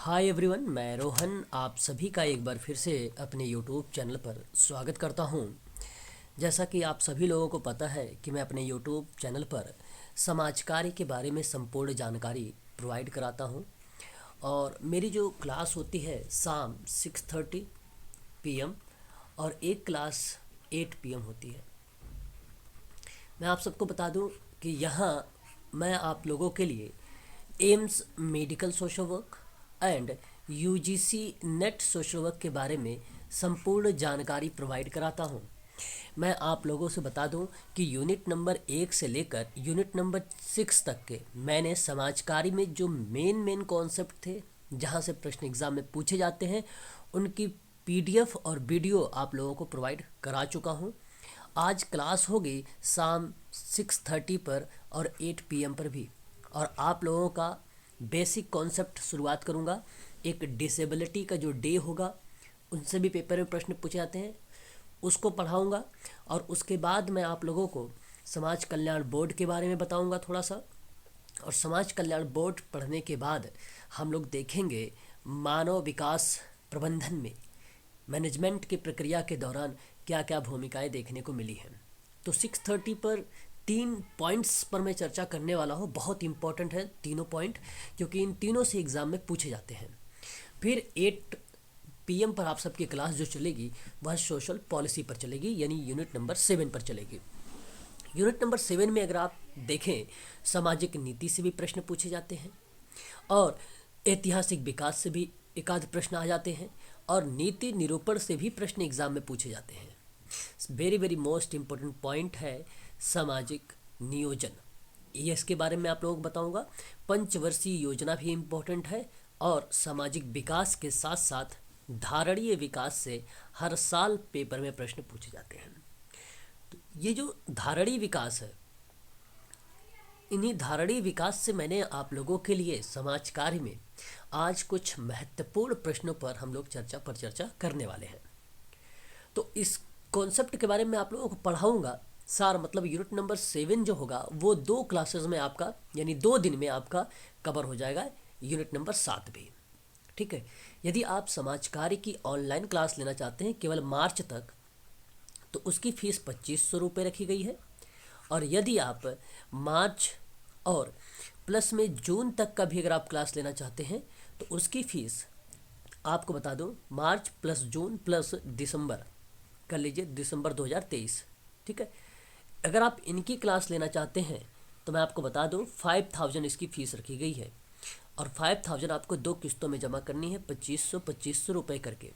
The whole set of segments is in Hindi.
हाय एवरीवन, मैं रोहन आप सभी का एक बार फिर से अपने यूट्यूब चैनल पर स्वागत करता हूं। जैसा कि आप सभी लोगों को पता है कि मैं अपने यूट्यूब चैनल पर समाज कार्य के बारे में संपूर्ण जानकारी प्रोवाइड कराता हूं और मेरी जो क्लास होती है शाम 6:30 PM और एक क्लास 8 PM होती है। मैं आप सबको बता दूं कि यहाँ मैं आप लोगों के लिए AIIMS medical social work and UGC net social work के बारे में संपूर्ण जानकारी प्रोवाइड कराता हूँ। मैं आप लोगों से बता दूं कि यूनिट नंबर 1 से लेकर यूनिट नंबर 6 तक के मैंने समाजकारी में जो मेन कॉन्सेप्ट थे, जहाँ से प्रश्न एग्जाम में पूछे जाते हैं, उनकी PDF और वीडियो आप लोगों को प्रोवाइड करा चुका हूँ। आज क्लास होगी शाम 6:30 पर और 8 PM पर भी, और आप लोगों का बेसिक कॉन्सेप्ट शुरुआत करूँगा। एक डिसेबिलिटी का जो डे होगा, उनसे भी पेपर में प्रश्न पूछे जाते हैं, उसको पढ़ाऊँगा। और उसके बाद मैं आप लोगों को समाज कल्याण बोर्ड के बारे में बताऊँगा थोड़ा सा। और समाज कल्याण बोर्ड पढ़ने के बाद हम लोग देखेंगे मानव विकास प्रबंधन में मैनेजमेंट की प्रक्रिया के दौरान क्या क्या भूमिकाएं देखने को मिली हैं। तो 6:30 पर 3 पॉइंट्स पर मैं चर्चा करने वाला हूँ। बहुत इंपॉर्टेंट है तीनों पॉइंट, क्योंकि इन तीनों से एग्ज़ाम में पूछे जाते हैं। फिर 8 PM पर आप सबकी क्लास जो चलेगी वह सोशल पॉलिसी पर चलेगी, यानी यूनिट नंबर 7 पर चलेगी। यूनिट नंबर 7 में अगर आप देखें, सामाजिक नीति से भी प्रश्न पूछे जाते हैं और ऐतिहासिक विकास से भी एक आध प्रश्न आ जाते हैं और नीति निरूपण से भी प्रश्न एग्जाम में पूछे जाते हैं। वेरी मोस्ट इम्पोर्टेंट पॉइंट है सामाजिक नियोजन, ये इसके बारे में आप लोगों को बताऊंगा। पंचवर्षीय योजना भी इम्पोर्टेंट है और सामाजिक विकास के साथ साथ धारणीय विकास से हर साल पेपर में प्रश्न पूछे जाते हैं। तो ये जो धारणीय विकास है, इन्हीं धारणीय विकास से मैंने आप लोगों के लिए समाज कार्य में आज कुछ महत्वपूर्ण प्रश्नों पर हम लोग चर्चा करने वाले हैं। तो इस कॉन्सेप्ट के बारे में आप लोगों को पढ़ाऊंगा सार, मतलब यूनिट नंबर 7 जो होगा वो 2 क्लासेस में आपका, यानी 2 दिन में आपका कवर हो जाएगा। यूनिट नंबर 7 भी, ठीक है। यदि आप समाज कार्य की ऑनलाइन क्लास लेना चाहते हैं केवल मार्च तक, तो उसकी फ़ीस 2500 रुपये रखी गई है। और यदि आप मार्च और प्लस में जून तक का भी अगर आप क्लास लेना चाहते हैं तो उसकी फ़ीस आपको बता दूं, मार्च प्लस जून प्लस दिसंबर कर लीजिए, दिसंबर 2023, ठीक है। अगर आप इनकी क्लास लेना चाहते हैं तो मैं आपको बता दूं 5000 इसकी फ़ीस रखी गई है और 5000 आपको 2 किस्तों में जमा करनी है, 2500 रुपये करके।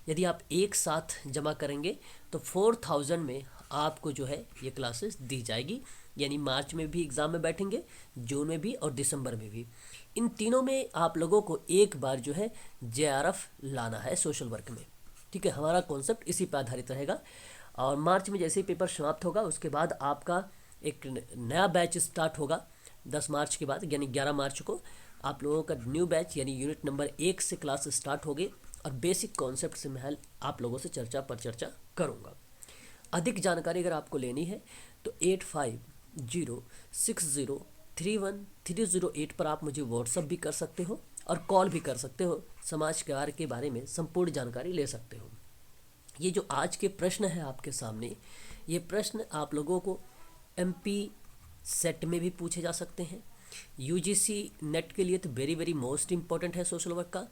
यदि आप एक साथ जमा करेंगे तो 4000 में आपको जो है ये क्लासेस दी जाएगी, यानी मार्च में भी एग्ज़ाम में बैठेंगे, जून में भी और दिसंबर में भी। इन तीनों में आप लोगों को एक बार जो है JRF लाना है सोशल वर्क में, ठीक है। हमारा कॉन्सेप्ट इसी पर आधारित रहेगा। और मार्च में जैसे ही पेपर समाप्त होगा उसके बाद आपका एक नया बैच स्टार्ट होगा 10 मार्च के बाद, यानी 11 मार्च को आप लोगों का न्यू बैच यानी यूनिट नंबर 1 से क्लास स्टार्ट होगी और बेसिक कॉन्सेप्ट से मैं आप लोगों से चर्चा करूँगा। अधिक जानकारी अगर आपको लेनी है तो 8506031308 पर आप मुझे व्हाट्सअप भी कर सकते हो और कॉल भी कर सकते हो। समाज कार्य के बारे में संपूर्ण जानकारी ले सकते हो। ये जो आज के प्रश्न है आपके सामने, ये प्रश्न आप लोगों को MP सेट में भी पूछे जा सकते हैं। UGC नेट के लिए तो वेरी मोस्ट इम्पॉर्टेंट है सोशल वर्क का,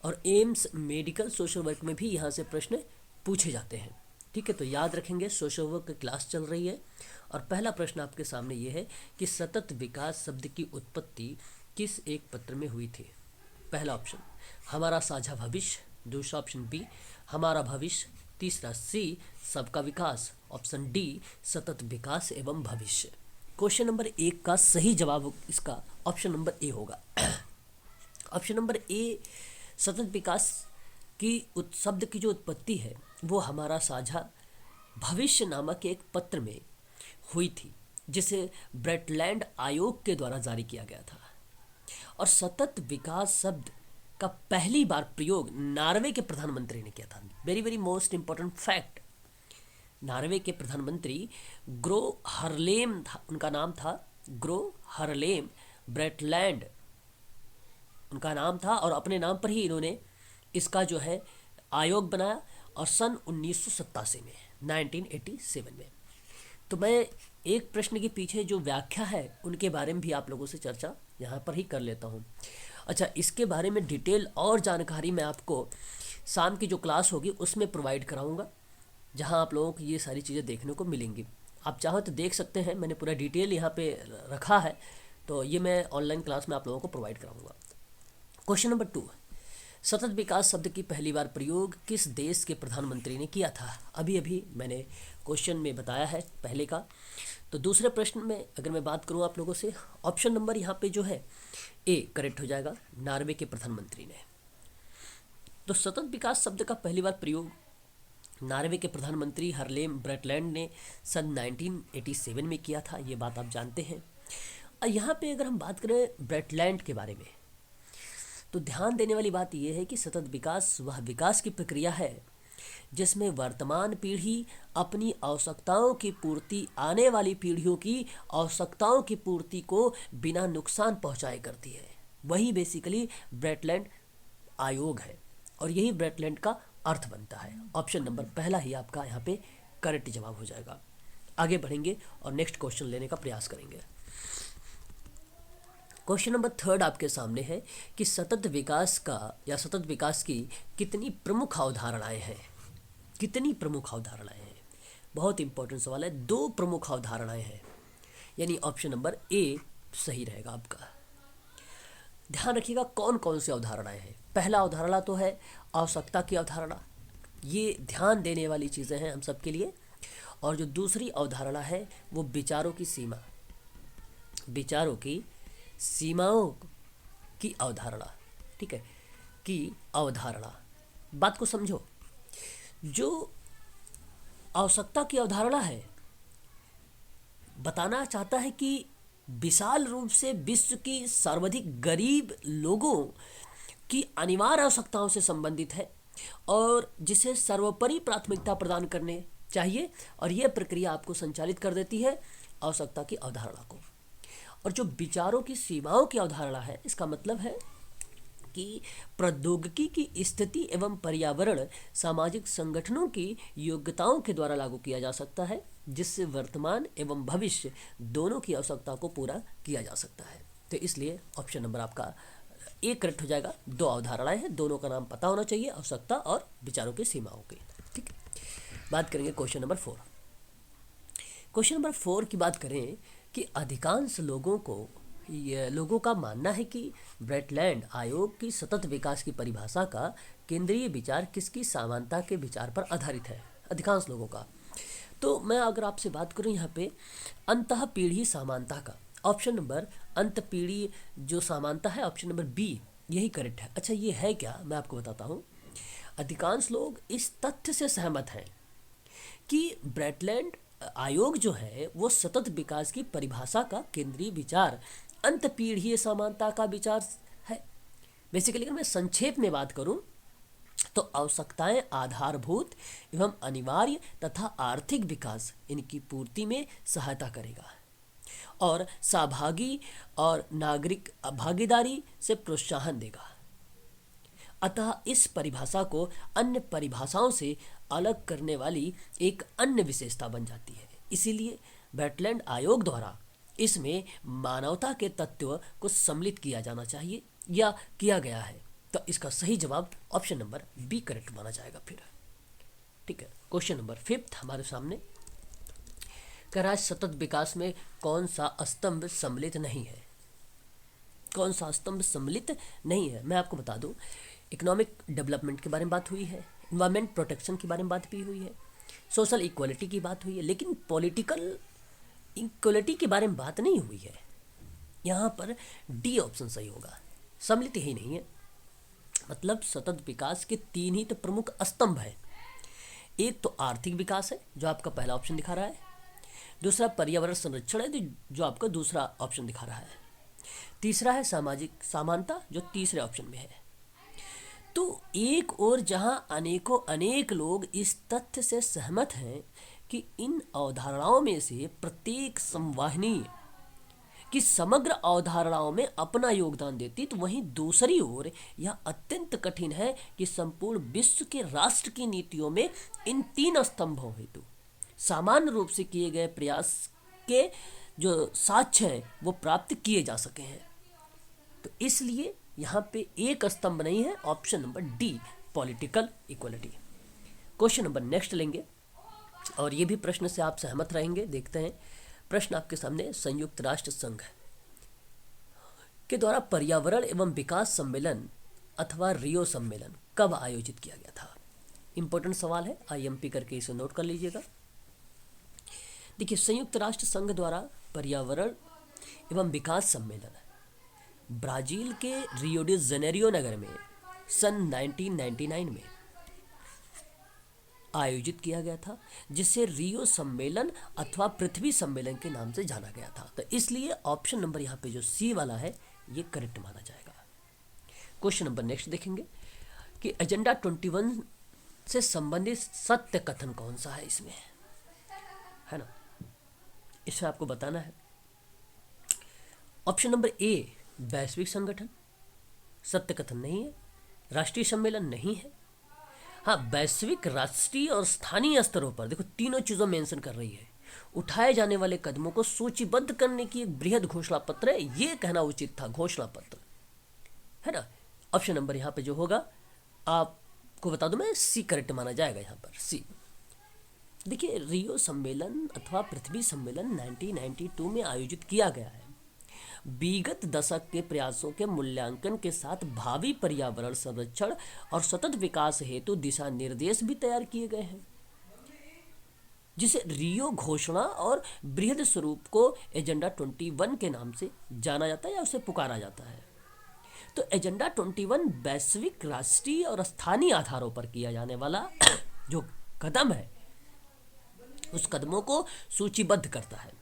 और एम्स मेडिकल सोशल वर्क में भी यहाँ से प्रश्न पूछे जाते हैं, ठीक है। तो याद रखेंगे, सोशल वर्क की क्लास चल रही है और पहला प्रश्न आपके सामने ये है कि सतत विकास शब्द की उत्पत्ति किस एक पत्र में हुई थी। पहला ऑप्शन हमारा साझा भविष्य, दूसरा ऑप्शन B हमारा भविष्य, तीसरा C सबका विकास, ऑप्शन D सतत विकास एवं भविष्य। क्वेश्चन नंबर 1 का सही जवाब इसका ऑप्शन नंबर A होगा। ऑप्शन नंबर A सतत विकास की शब्द की जो उत्पत्ति है वो हमारा साझा भविष्य नामक एक पत्र में हुई थी, जिसे ब्रेटलैंड आयोग के द्वारा जारी किया गया था। और सतत विकास शब्द का पहली बार प्रयोग नॉर्वे के प्रधानमंत्री ने किया था। Very most important fact, Norway के प्रधानमंत्री ग्रो हरलेम था, उनका नाम था ग्रो हरलेम ब्रेटलैंड उनका नाम था और अपने नाम पर ही इन्होंने इसका जो है आयोग बनाया और सन 1987 में 1987 में। तो मैं एक प्रश्न के पीछे जो व्याख्या है उनके बारे में भी आप लोगों से चर्चा यहाँ पर ही कर लेता हूँ। अच्छा, इसके बारे में डिटेल और जानकारी मैं आपको शाम की जो क्लास होगी उसमें प्रोवाइड कराऊंगा, जहाँ आप लोगों को ये सारी चीज़ें देखने को मिलेंगी। आप चाहो तो देख सकते हैं, मैंने पूरा डिटेल यहाँ पे रखा है, तो ये मैं ऑनलाइन क्लास में आप लोगों को प्रोवाइड कराऊंगा। क्वेश्चन नंबर 2, सतत विकास शब्द की पहली बार प्रयोग किस देश के प्रधानमंत्री ने किया था? अभी अभी मैंने क्वेश्चन में बताया है पहले का। तो दूसरे प्रश्न में अगर मैं बात करूं आप लोगों से, ऑप्शन नंबर यहाँ पे जो है ए करेक्ट हो जाएगा, नॉर्वे के प्रधानमंत्री ने। तो सतत विकास शब्द का पहली बार प्रयोग नॉर्वे के प्रधानमंत्री हरलेम ब्रेटलैंड ने सन 1987 में किया था, ये बात आप जानते हैं। यहाँ पे अगर हम बात करें ब्रेटलैंड के बारे में, तो ध्यान देने वाली बात यह है कि सतत विकास वह विकास की प्रक्रिया है जिसमें वर्तमान पीढ़ी अपनी आवश्यकताओं की पूर्ति आने वाली पीढ़ियों की आवश्यकताओं की पूर्ति को बिना नुकसान पहुंचाए करती है। वही बेसिकली ब्रेटलैंड आयोग है और यही ब्रेटलैंड का अर्थ बनता है। ऑप्शन नंबर पहला ही आपका यहाँ पे करेक्ट जवाब हो जाएगा। आगे बढ़ेंगे और नेक्स्ट क्वेश्चन लेने का प्रयास करेंगे। क्वेश्चन नंबर 3 आपके सामने है कि सतत विकास का या सतत विकास की कितनी प्रमुख अवधारणाएं हैं? कितनी प्रमुख अवधारणाएं हैं? बहुत इंपॉर्टेंट सवाल है। 2 प्रमुख अवधारणाएं हैं, यानी ऑप्शन नंबर ए सही रहेगा आपका। ध्यान रखिएगा कौन कौन सी अवधारणाएं हैं। पहला अवधारणा तो है आवश्यकता की अवधारणा, ये ध्यान देने वाली चीज़ें हैं हम सबके लिए। और जो दूसरी अवधारणा है वो विचारों की सीमा, विचारों की सीमाओं की अवधारणा, ठीक है, की अवधारणा। बात को समझो, जो आवश्यकता की अवधारणा है बताना चाहता है कि विशाल रूप से विश्व की सर्वाधिक गरीब लोगों की अनिवार्य आवश्यकताओं से संबंधित है और जिसे सर्वोपरि प्राथमिकता प्रदान करने चाहिए, और यह प्रक्रिया आपको संचालित कर देती है आवश्यकता की अवधारणा को। और जो विचारों की सीमाओं की अवधारणा है, इसका मतलब है कि प्रौद्योगिकी की स्थिति एवं पर्यावरण सामाजिक संगठनों की योग्यताओं के द्वारा लागू किया जा सकता है, जिससे वर्तमान एवं भविष्य दोनों की आवश्यकता को पूरा किया जा सकता है। तो इसलिए ऑप्शन नंबर आपका ए करेक्ट हो जाएगा। 2 अवधारणाएं हैं, दोनों का नाम पता होना चाहिए, आवश्यकता और विचारों की सीमाओं की। ठीक है, बात करेंगे क्वेश्चन नंबर 4। क्वेश्चन नंबर 4 की बात करें कि अधिकांश लोगों का मानना है कि ब्रेटलैंड आयोग की सतत विकास की परिभाषा का केंद्रीय विचार किसकी समानता के विचार पर आधारित है? अधिकांश लोगों का। तो मैं अगर आपसे बात करूं यहाँ पे अंतः पीढ़ी समानता का, ऑप्शन नंबर अंत पीढ़ी जो समानता है, ऑप्शन नंबर बी यही करेक्ट है। अच्छा, ये है क्या, मैं आपको बताता हूँ। अधिकांश लोग इस तथ्य से सहमत हैं कि ब्रेटलैंड आयोग जो है वो सतत विकास की परिभाषा का केंद्रीय विचार अंत पीढ़ीय समानता का विचार है। बेसिकली अगर मैं संक्षेप में बात करूं तो आवश्यकताएं आधारभूत एवं अनिवार्य तथा आर्थिक विकास इनकी पूर्ति में सहायता करेगा और सहभागी और नागरिक भागीदारी से प्रोत्साहन देगा। अतः इस परिभाषा को अन्य परिभाषाओं से अलग करने वाली एक अन्य विशेषता बन जाती है। इसीलिए ब्रेटलैंड आयोग द्वारा इसमें मानवता के तत्व को सम्मिलित किया जाना चाहिए या किया गया है। तो इसका सही जवाब ऑप्शन नंबर बी करेक्ट माना जाएगा फिर। ठीक है, क्वेश्चन नंबर 5 हमारे सामने कह रहा है सतत विकास में कौन सा स्तंभ सम्मिलित नहीं है? कौन सा स्तंभ सम्मिलित नहीं है? मैं आपको बता दूं, इकोनॉमिक डेवलपमेंट के बारे में बात हुई है, एनवायरमेंट प्रोटेक्शन के बारे में बात भी हुई है, सोशल इक्वालिटी की बात हुई है, लेकिन पॉलिटिकल इक्वालिटी के बारे में बात नहीं हुई है। यहाँ पर डी ऑप्शन सही होगा, सम्मिलित ही नहीं है। मतलब सतत विकास के 3 ही तो प्रमुख स्तंभ है। एक तो आर्थिक विकास है जो आपका पहला ऑप्शन दिखा रहा है, दूसरा पर्यावरण संरक्षण है जो आपका दूसरा ऑप्शन दिखा रहा है, तीसरा है सामाजिक समानता जो तीसरे ऑप्शन में है। तो एक और जहां अनेक लोग इस तथ्य से सहमत हैं कि इन अवधारणाओं में से प्रत्येक संवहनीय कि समग्र अवधारणाओं में अपना योगदान देती, तो वहीं दूसरी ओर यह अत्यंत कठिन है कि संपूर्ण विश्व के राष्ट्र की नीतियों में इन तीन स्तंभों हेतु सामान्य रूप से किए गए प्रयास के जो साक्ष्य हैं वो प्राप्त किए जा सके हैं। तो इसलिए यहाँ पे एक स्तंभ नहीं है, option number D political equality. Question number next लेंगे, और ये भी प्रश्न से आप सहमत रहेंगे। देखते हैं प्रश्न आपके सामने। संयुक्त राष्ट्र संघ के द्वारा पर्यावरण एवं विकास सम्मेलन अथवा रियो सम्मेलन कब आयोजित किया गया था? इंपॉर्टेंट सवाल है, आईएमपी करके इसे नोट कर लीजिएगा। देखिए, संयुक्त राष्ट्र संघ द्वारा पर्यावरण एवं विकास सम्मेलन ब्राजील के रियो डी जेनेरियो नगर में सन 1999 में आयोजित किया गया था, जिसे रियो सम्मेलन अथवा पृथ्वी सम्मेलन के नाम से जाना गया था। तो इसलिए ऑप्शन नंबर यहाँ पे जो सी वाला है ये करेक्ट माना जाएगा। क्वेश्चन नंबर नेक्स्ट देखेंगे कि एजेंडा 21 से संबंधित सत्य कथन कौन सा है इसमें, है ना, इसमें आपको बताना है। ऑप्शन नंबर ए वैश्विक संगठन, सत्य कथन नहीं है। राष्ट्रीय सम्मेलन नहीं है। हाँ, वैश्विक, राष्ट्रीय और स्थानीय स्तरों पर देखो तीनों चीज़ों मेंशन कर रही है। उठाए जाने वाले कदमों को सूचीबद्ध करने की एक बृहद घोषणा पत्र है, ये कहना उचित था, घोषणा पत्र, है ना। ऑप्शन नंबर यहाँ पे जो होगा आपको बता दूं मैं, सी करेक्ट माना जाएगा यहाँ पर, सी। देखिए, रियो सम्मेलन अथवा पृथ्वी सम्मेलन 1992 में आयोजित किया गया है। विगत दशक के प्रयासों के मूल्यांकन के साथ भावी पर्यावरण संरक्षण और सतत विकास हेतु दिशा निर्देश भी तैयार किए गए हैं, जिसे रियो घोषणा और बृहद स्वरूप को एजेंडा 21 के नाम से जाना जाता है या उसे पुकारा जाता है। तो एजेंडा 21 वैश्विक, राष्ट्रीय और स्थानीय आधारों पर किया जाने वाला जो कदम है उस कदमों को सूचीबद्ध करता है,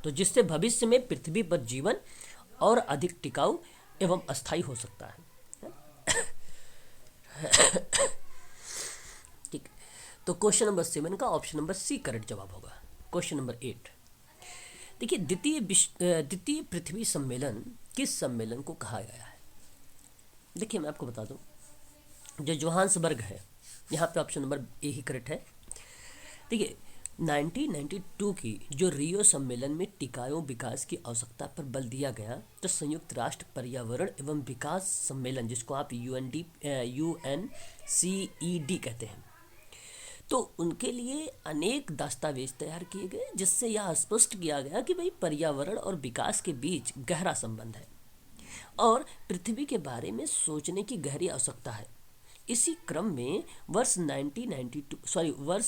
तो जिससे भविष्य में पृथ्वी पर जीवन और अधिक टिकाऊ एवं अस्थायी हो सकता है। ठीक, तो क्वेश्चन नंबर 7 का ऑप्शन नंबर सी करेक्ट जवाब होगा। क्वेश्चन नंबर 8, देखिए, द्वितीय पृथ्वी सम्मेलन किस सम्मेलन को कहा गया है? देखिए, मैं आपको बता दूं, जो जोहान्सबर्ग है, यहाँ पे option number A he correct है। देखिए, 1992 की जो रियो सम्मेलन में टिकाऊ विकास की आवश्यकता पर बल दिया गया, तो संयुक्त राष्ट्र पर्यावरण एवं विकास सम्मेलन, जिसको आप UNCED कहते हैं, तो उनके लिए अनेक दस्तावेज तैयार किए गए, जिससे यह स्पष्ट किया गया कि भाई पर्यावरण और विकास के बीच गहरा संबंध है और पृथ्वी के बारे में सोचने की गहरी आवश्यकता है। इसी क्रम में वर्ष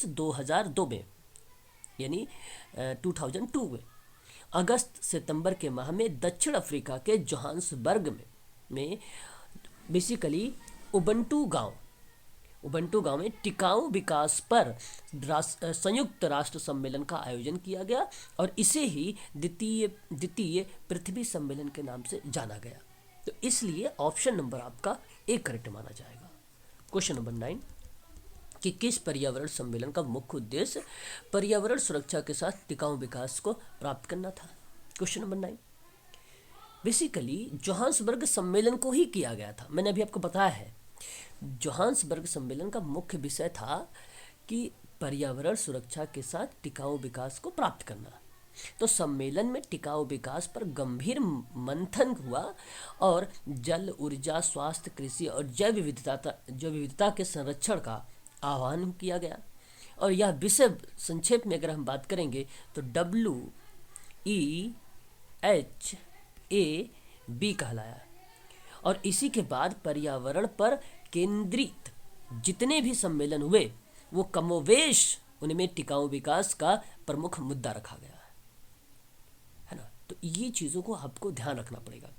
2002 में, यानी 2002 में अगस्त सितंबर के माह में दक्षिण अफ्रीका के जोहान्सबर्ग में बेसिकली उबंटू गांव में टिकाऊ विकास पर संयुक्त राष्ट्र सम्मेलन का आयोजन किया गया और इसे ही द्वितीय पृथ्वी सम्मेलन के नाम से जाना गया। तो इसलिए ऑप्शन नंबर आपका ए करेक्ट माना जाएगा। क्वेश्चन नंबर 9, कि किस पर्यावरण सम्मेलन का मुख्य उद्देश्य पर्यावरण सुरक्षा के साथ टिकाऊ विकास को प्राप्त करना था? क्वेश्चन नंबर 9 बेसिकली जोहान्सबर्ग सम्मेलन को ही किया गया था। मैंने अभी आपको बताया है, जोहान्सबर्ग सम्मेलन का मुख्य विषय था कि पर्यावरण सुरक्षा के साथ टिकाऊ विकास को प्राप्त करना। तो सम्मेलन में टिकाऊ विकास पर गंभीर मंथन हुआ और जल, ऊर्जा, स्वास्थ्य, कृषि और जैव विविधता के संरक्षण का आह्वान किया गया। और यह विषय संक्षेप में अगर हम बात करेंगे तो WEHAB कहलाया। और इसी के बाद पर्यावरण पर केंद्रित जितने भी सम्मेलन हुए वो कमोवेश उनमें टिकाऊ विकास का प्रमुख मुद्दा रखा गया है ना। तो ये चीज़ों को आपको ध्यान रखना पड़ेगा।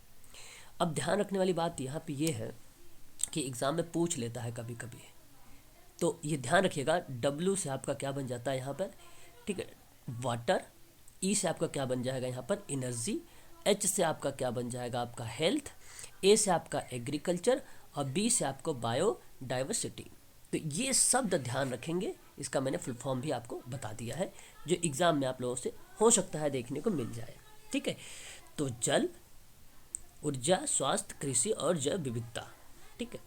अब ध्यान रखने वाली बात यहाँ पे ये है कि एग्ज़ाम में पूछ लेता है कभी कभी, तो ये ध्यान रखिएगा। W से आपका क्या बन जाता है यहाँ पर, ठीक है, वाटर। E से आपका क्या बन जाएगा यहाँ पर, एनर्जी। H से आपका क्या बन जाएगा, आपका हेल्थ। A से आपका एग्रीकल्चर और B से आपको बायोडाइवर्सिटी। तो ये शब्द ध्यान रखेंगे, इसका मैंने फुल फॉर्म भी आपको बता दिया है, जो एग्ज़ाम में आप लोगों से हो सकता है देखने को मिल जाए। ठीक है, तो जल, ऊर्जा, स्वास्थ्य, कृषि और जैव विविधता। ठीक है,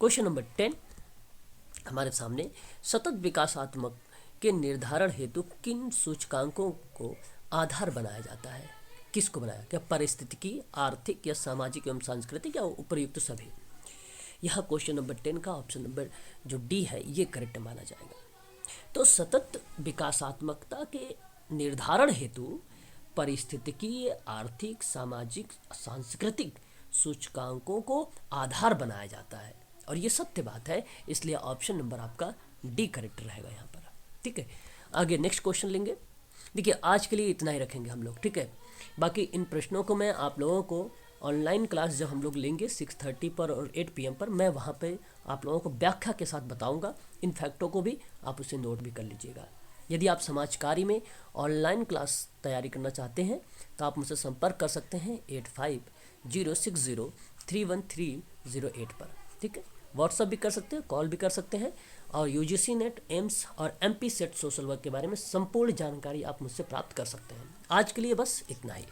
क्वेश्चन नंबर 10 हमारे सामने, सतत विकासात्मक के निर्धारण हेतु किन सूचकांकों को आधार बनाया जाता है? किसको बनाया? क्या पारिस्थितिकी, आर्थिक या सामाजिक एवं सांस्कृतिक या उपर्युक्त सभी? यहाँ क्वेश्चन नंबर 10 का ऑप्शन नंबर जो डी है ये करेक्ट माना जाएगा। तो सतत विकासात्मकता के निर्धारण हेतु पारिस्थितिकीय, आर्थिक, सामाजिक, सांस्कृतिक सूचकांकों को आधार बनाया जाता है, और ये सत्य बात है, इसलिए ऑप्शन नंबर आपका डी करेक्ट रहेगा यहाँ पर। ठीक है, आगे नेक्स्ट क्वेश्चन लेंगे। देखिए आज के लिए इतना ही रखेंगे हम लोग। ठीक है, बाकी इन प्रश्नों को मैं आप लोगों को ऑनलाइन क्लास जब हम लोग लेंगे 6:30 पर और 8 PM पर, मैं वहाँ पे आप लोगों को व्याख्या के साथ बताऊँगा। इन फैक्टों को भी आप उसे नोट भी कर लीजिएगा। यदि आप समाजकारी में ऑनलाइन क्लास तैयारी करना चाहते हैं तो आप मुझसे संपर्क कर सकते हैं 8506031308 पर। ठीक है, व्हाट्सअप भी कर सकते हैं, कॉल भी कर सकते हैं, और UGC नेट, एम्स और MP सेट सोशल वर्क के बारे में संपूर्ण जानकारी आप मुझसे प्राप्त कर सकते हैं। आज के लिए बस इतना ही।